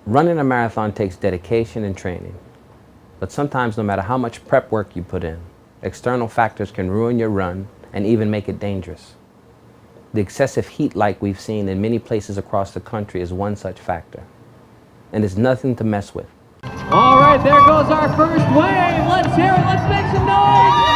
Running a marathon takes dedication and training, but sometimes no matter how much prep work you put in, external factors can ruin your run and even make it dangerous. The excessive heat like we've seen in many places across the country is one such factor, and it's nothing to mess with. All right, there goes our first wave. Let's hear it, let's make some noise.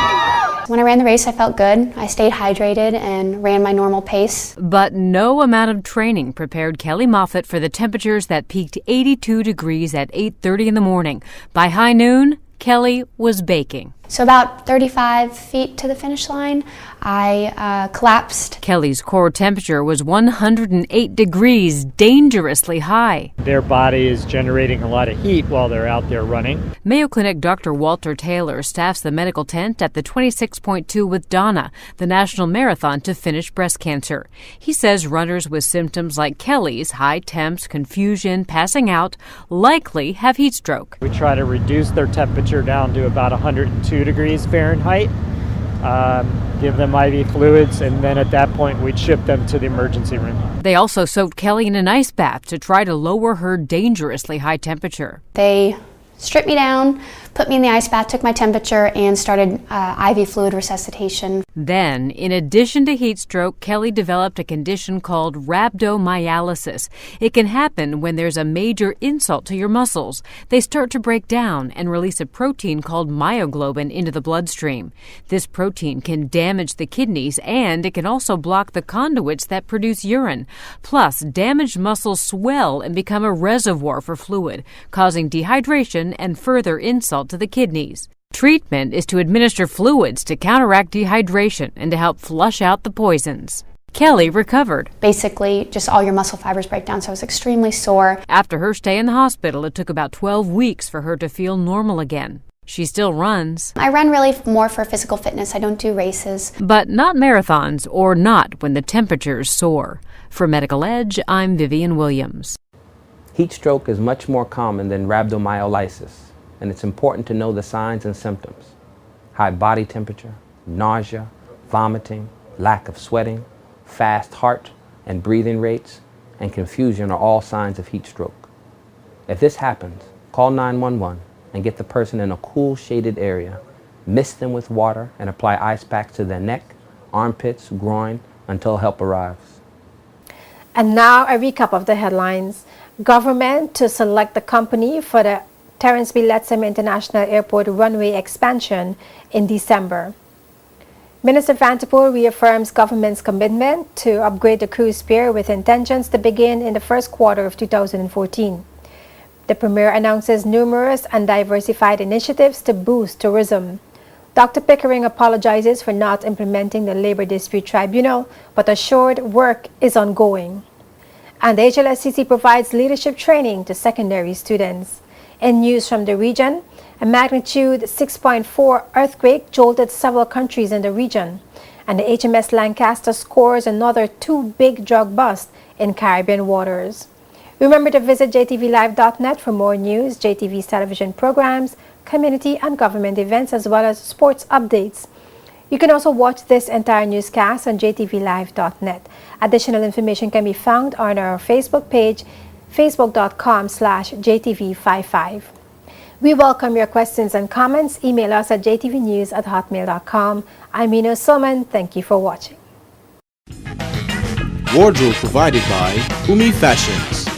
When I ran the race, I felt good. I stayed hydrated and ran my normal pace. But no amount of training prepared Kelly Moffitt for the temperatures that peaked 82 degrees at 8:30 in the morning. By high noon, Kelly was baking. So about 35 feet to the finish line, I collapsed. Kelly's core temperature was 108 degrees, dangerously high. Their body is generating a lot of heat while they're out there running. Mayo Clinic Dr. Walter Taylor staffs the medical tent at the 26.2 with Donna, the national marathon to finish breast cancer. He says runners with symptoms like Kelly's, high temps, confusion, passing out, likely have heat stroke. We try to reduce their temperature down to about 102 degrees Fahrenheit, give them IV fluids, and then at that point we'd ship them to the emergency room. They also soaked Kelly in an ice bath to try to lower her dangerously high temperature. They stripped me down, put me in the ice bath, took my temperature, and started IV fluid resuscitation. Then, in addition to heat stroke, Kelly developed a condition called rhabdomyolysis. It can happen when there's a major insult to your muscles. They start to break down and release a protein called myoglobin into the bloodstream. This protein can damage the kidneys, and it can also block the conduits that produce urine. Plus, damaged muscles swell and become a reservoir for fluid, causing dehydration and further insult to the kidneys. Treatment is to administer fluids to counteract dehydration and to help flush out the poisons. Kelly recovered. Basically, just all your muscle fibers break down, so I was extremely sore. After her stay in the hospital, it took about 12 weeks for her to feel normal again. She still runs. I run really more for physical fitness. I don't do races. But not marathons, or not when the temperatures soar. For Medical Edge, I'm Vivian Williams. Heat stroke is much more common than rhabdomyolysis, and it's important to know the signs and symptoms. High body temperature, nausea, vomiting, lack of sweating, fast heart and breathing rates, and confusion are all signs of heat stroke. If this happens, call 911 and get the person in a cool, shaded area. Mist them with water and apply ice packs to their neck, armpits, groin until help arrives. And now a recap of the headlines. Government to select the company for the Terence B. Lettsome International Airport runway expansion in December. Minister Vanterpool reaffirms government's commitment to upgrade the cruise pier with intentions to begin in the first quarter of 2014. The Premier announces numerous and diversified initiatives to boost tourism. Dr. Pickering apologizes for not implementing the Labor Dispute Tribunal, but assured work is ongoing. And the HLSCC provides leadership training to secondary students. In news from the region, a magnitude 6.4 earthquake jolted several countries in the region, and the HMS Lancaster scores another 2 big drug busts in Caribbean waters. Remember to visit jtvlive.net for more news, JTV's television programs, community and government events, as well as sports updates. You can also watch this entire newscast on jtvlive.net. Additional information can be found on our Facebook page, facebook.com/jtv55. We welcome your questions and comments. Email us at jtvnews@hotmail.com. I'm Mino Soman. Thank you for watching. Wardrobe provided by Umi Fashions.